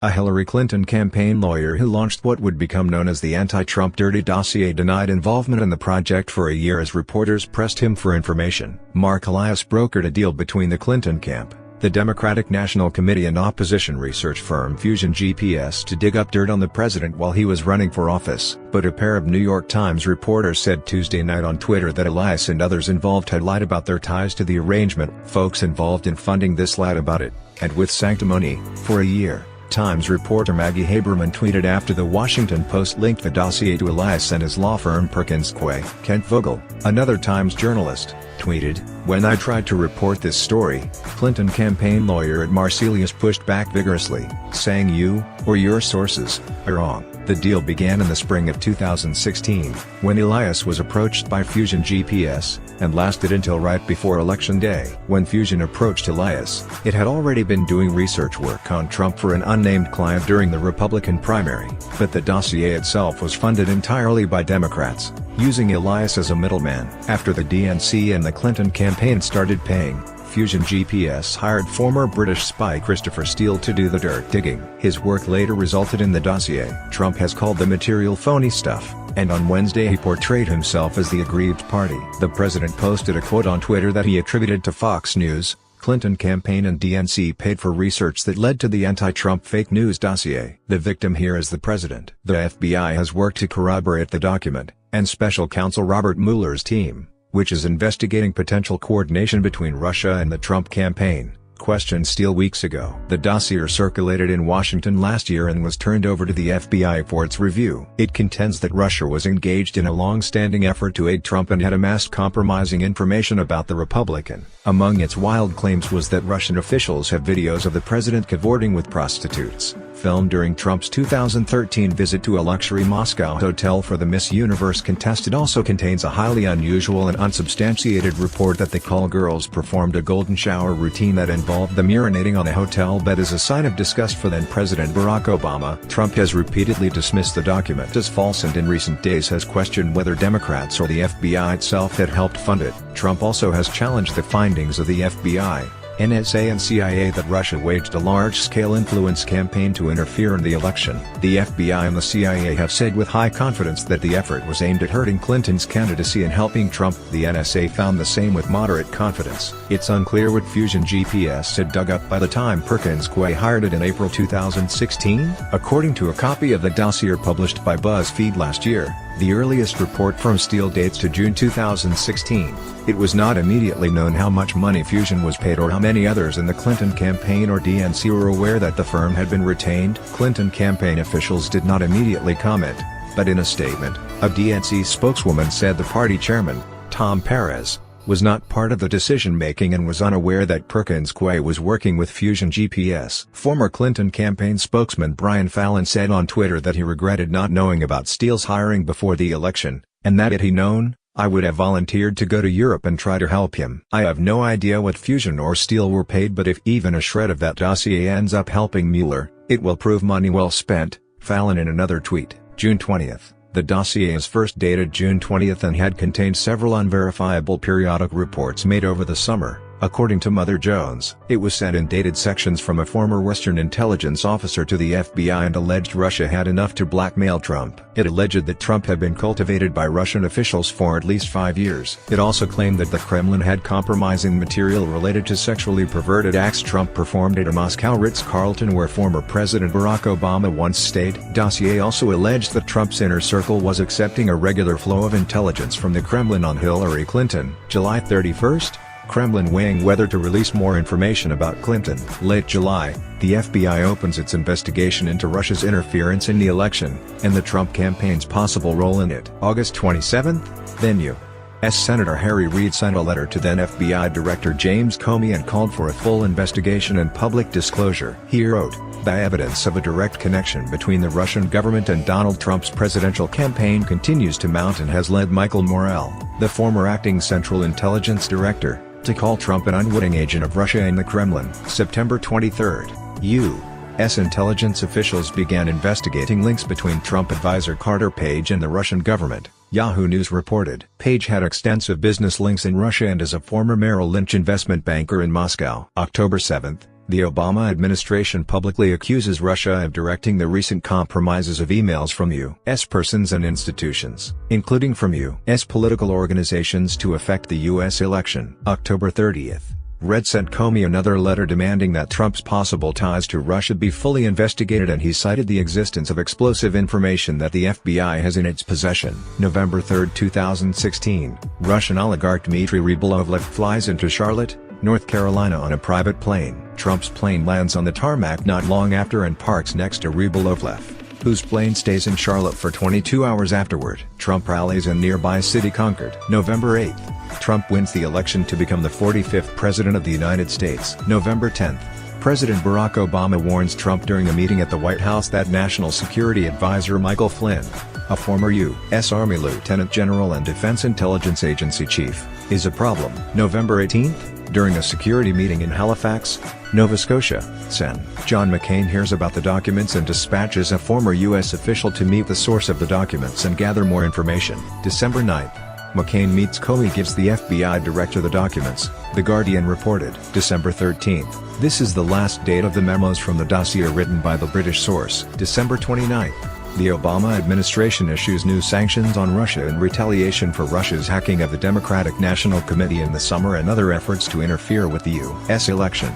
A Hillary Clinton campaign lawyer who launched what would become known as the anti-Trump dirty dossier denied involvement in the project for a year as reporters pressed him for information. Mark Elias brokered a deal between the Clinton camp, the Democratic National Committee and opposition research firm Fusion GPS to dig up dirt on the president while he was running for office. But a pair of New York Times reporters said Tuesday night on Twitter that Elias and others involved had lied about their ties to the arrangement. Folks involved in funding this lied about it, and with sanctimony, for a year. Times reporter Maggie Haberman tweeted after the Washington Post linked the dossier to Elias and his law firm Perkins Coie. Kent Vogel, another Times journalist, tweeted, "When I tried to report this story, Clinton campaign lawyer at Marsilius pushed back vigorously, saying you, or your sources, are wrong." The deal began in the spring of 2016, when Elias was approached by Fusion GPS, and lasted until right before Election Day. When Fusion approached Elias, it had already been doing research work on Trump for an unnamed client during the Republican primary, but the dossier itself was funded entirely by Democrats, using Elias as a middleman. After the DNC and the Clinton campaign started paying, Fusion GPS hired former British spy Christopher Steele to do the dirt digging. His work later resulted in the dossier. Trump has called the material phony stuff, and on Wednesday he portrayed himself as the aggrieved party. The president posted a quote on Twitter that he attributed to Fox News. Clinton campaign and DNC paid for research that led to the anti-Trump fake news dossier. The victim here is the president. The FBI has worked to corroborate the document, and special counsel Robert Mueller's team, which is investigating potential coordination between Russia and the Trump campaign, questioned Steele weeks ago. The dossier circulated in Washington last year and was turned over to the FBI for its review. It contends that Russia was engaged in a long-standing effort to aid Trump and had amassed compromising information about the Republican. Among its wild claims was that Russian officials have videos of the president cavorting with prostitutes, filmed during Trump's 2013 visit to a luxury Moscow hotel for the Miss Universe contest. It also contains a highly unusual and unsubstantiated report that the call girls performed a golden shower routine that involved them urinating on a hotel bed as a sign of disgust for then-President Barack Obama. Trump has repeatedly dismissed the document as false and in recent days has questioned whether Democrats or the FBI itself had helped fund it. Trump also has challenged the findings of the FBI, NSA and CIA that Russia waged a large-scale influence campaign to interfere in the election. The FBI and the CIA have said with high confidence that the effort was aimed at hurting Clinton's candidacy and helping Trump. The NSA found the same with moderate confidence. It's unclear what Fusion GPS had dug up by the time Perkins Coie hired it in April 2016. According to a copy of the dossier published by BuzzFeed last year, the earliest report from Steele dates to June 2016. It was not immediately known how much money Fusion was paid or how many others in the Clinton campaign or DNC were aware that the firm had been retained. Clinton campaign officials did not immediately comment, but in a statement, a DNC spokeswoman said the party chairman, Tom Perez, was not part of the decision-making and was unaware that Perkins Coie was working with Fusion GPS. Former Clinton campaign spokesman Brian Fallon said on Twitter that he regretted not knowing about Steele's hiring before the election, and that had he known, I would have volunteered to go to Europe and try to help him. I have no idea what Fusion or Steele were paid, but if even a shred of that dossier ends up helping Mueller, it will prove money well spent. Fallon in another tweet, June 20th. The dossier is first dated June 20th and had contained several unverifiable periodic reports made over the summer. According to Mother Jones, it was sent in dated sections from a former Western intelligence officer to the FBI and alleged Russia had enough to blackmail Trump. It alleged that Trump had been cultivated by Russian officials for at least 5 years. It also claimed that the Kremlin had compromising material related to sexually perverted acts Trump performed at a Moscow Ritz-Carlton where former President Barack Obama once stayed. Dossier also alleged that Trump's inner circle was accepting a regular flow of intelligence from the Kremlin on Hillary Clinton. July 31st. Kremlin weighing whether to release more information about Clinton. Late July, the FBI opens its investigation into Russia's interference in the election, and the Trump campaign's possible role in it. August 27, then U.S. Senator Harry Reid sent a letter to then FBI Director James Comey and called for a full investigation and public disclosure. He wrote, "The evidence of a direct connection between the Russian government and Donald Trump's presidential campaign continues to mount and has led Michael Morell, the former acting Central Intelligence Director, to call Trump an unwitting agent of Russia and the Kremlin." September 23, U.S. intelligence officials began investigating links between Trump advisor Carter Page and the Russian government, Yahoo News reported. Page had extensive business links in Russia and is a former Merrill Lynch investment banker in Moscow. October 7, The Obama administration publicly accuses Russia of directing the recent compromises of emails from U.S. persons and institutions, including from U.S. political organizations to affect the U.S. election. October 30th. Red sent Comey another letter demanding that Trump's possible ties to Russia be fully investigated, and he cited the existence of explosive information that the FBI has in its possession. November 3, 2016, Russian oligarch Dmitry Rybolovlev flies into Charlotte, North Carolina on a private plane. Trump's plane lands on the tarmac not long after and parks next to Rybolovlev, whose plane stays in Charlotte for 22 hours afterward. Trump rallies in nearby city Concord. November 8. Trump wins the election to become the 45th President of the United States. November 10. President Barack Obama warns Trump during a meeting at the White House that National Security Advisor Michael Flynn, a former U.S. Army Lieutenant General and Defense Intelligence Agency chief, is a problem. November 18. During a security meeting in Halifax, Nova Scotia, Sen. John McCain hears about the documents and dispatches a former U.S. official to meet the source of the documents and gather more information. December 9. McCain meets Comey, gives the FBI director the documents, The Guardian reported. December 13. This is the last date of the memos from the dossier written by the British source. December 29. The Obama administration issues new sanctions on Russia in retaliation for Russia's hacking of the Democratic National Committee in the summer and other efforts to interfere with the U.S. election.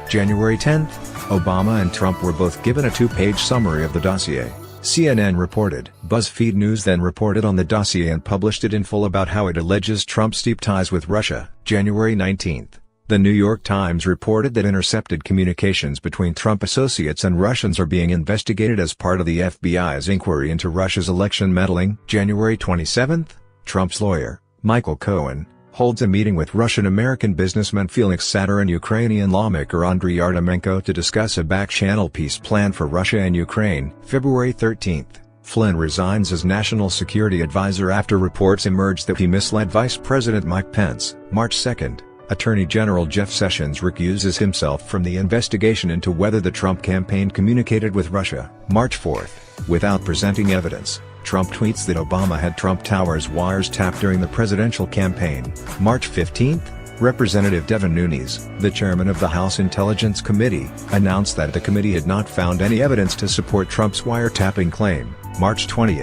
January 10. Obama and Trump were both given a two-page summary of the dossier. CNN reported. BuzzFeed News then reported on the dossier and published it in full about how it alleges Trump's deep ties with Russia. January 19. The New York Times reported that intercepted communications between Trump associates and Russians are being investigated as part of the FBI's inquiry into Russia's election meddling. January 27. Trump's lawyer, Michael Cohen, holds a meeting with Russian-American businessman Felix Sater and Ukrainian lawmaker Andriy Yarmolenko to discuss a back-channel peace plan for Russia and Ukraine. February 13. Flynn resigns as National Security Advisor after reports emerged that he misled Vice President Mike Pence. March 2. Attorney General Jeff Sessions recuses himself from the investigation into whether the Trump campaign communicated with Russia. March 4. Without presenting evidence, Trump tweets that Obama had Trump Towers wires tapped during the presidential campaign. March 15, Representative Devin Nunes, the chairman of the House Intelligence Committee, announced that the committee had not found any evidence to support Trump's wiretapping claim. March 20,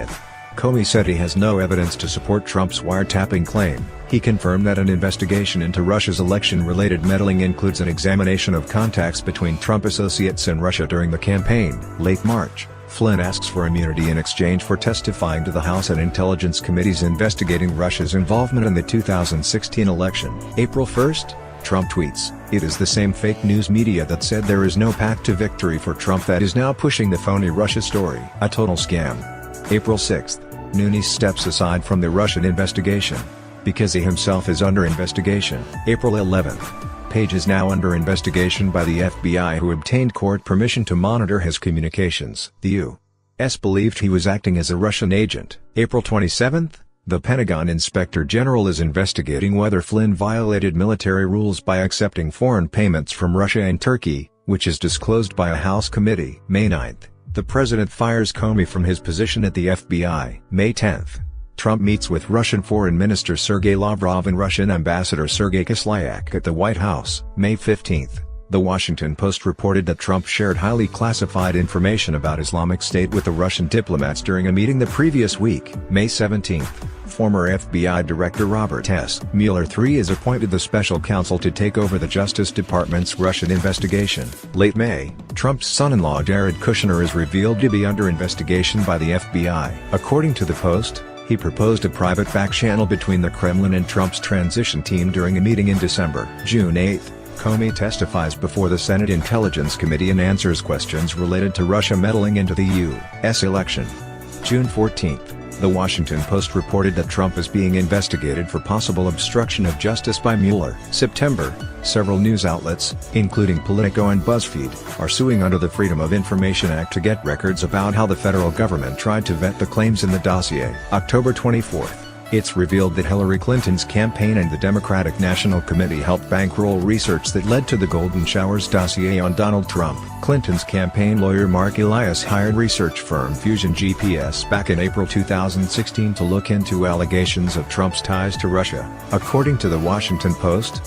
Comey said he has no evidence to support Trump's wiretapping claim. He confirmed that an investigation into Russia's election-related meddling includes an examination of contacts between Trump associates and Russia during the campaign. Late March, Flynn asks for immunity in exchange for testifying to the House and Intelligence Committees investigating Russia's involvement in the 2016 election. April 1, Trump tweets, "It is the same fake news media that said there is no path to victory for Trump that is now pushing the phony Russia story. A total scam." April 6, Nunes steps aside from the Russian investigation because he himself is under investigation. April 11. Page is now under investigation by the FBI, who obtained court permission to monitor his communications. The U.S. believed he was acting as a Russian agent. April 27. The Pentagon Inspector General is investigating whether Flynn violated military rules by accepting foreign payments from Russia and Turkey, which is disclosed by a House committee. May 9. The President fires Comey from his position at the FBI. May 10. Trump meets with Russian Foreign Minister Sergei Lavrov and Russian Ambassador Sergei Kislyak at the White House. May 15. The Washington Post reported that Trump shared highly classified information about Islamic State with the Russian diplomats during a meeting the previous week. May 17. Former FBI Director Robert S. Mueller III is appointed the special counsel to take over the Justice Department's Russian investigation. Late May, Trump's son-in-law Jared Kushner is revealed to be under investigation by the FBI. According to the Post, he proposed a private back-channel between the Kremlin and Trump's transition team during a meeting in December. June 8, Comey testifies before the Senate Intelligence Committee and answers questions related to Russia meddling into the U.S. election. June 14, The Washington Post reported that Trump is being investigated for possible obstruction of justice by Mueller. September, several news outlets, including Politico and BuzzFeed, are suing under the Freedom of Information Act to get records about how the federal government tried to vet the claims in the dossier. October 24. It's revealed that Hillary Clinton's campaign and the Democratic National Committee helped bankroll research that led to the Golden Showers dossier on Donald Trump. Clinton's campaign lawyer Mark Elias hired research firm Fusion GPS back in April 2016 to look into allegations of Trump's ties to Russia. According to the Washington Post,